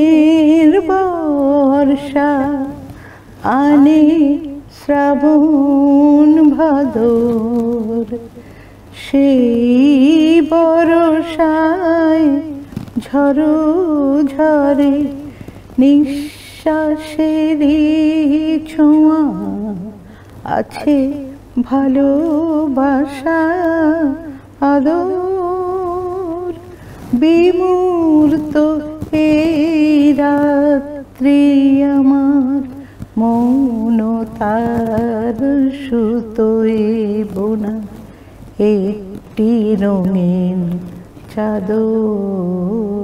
রঙের বর্ষা আনে শ্রাবণ ভাদর, সেই বর্ষায় ঝড়ো ঝরে নিঃশ্বাসেরই ছোঁয়া, আছে ভালোবাসা আদর। বিমূর্ত এই রাত্রি আমার মৌনতার সুতোয় বোনা একটি রঙিন চাদর।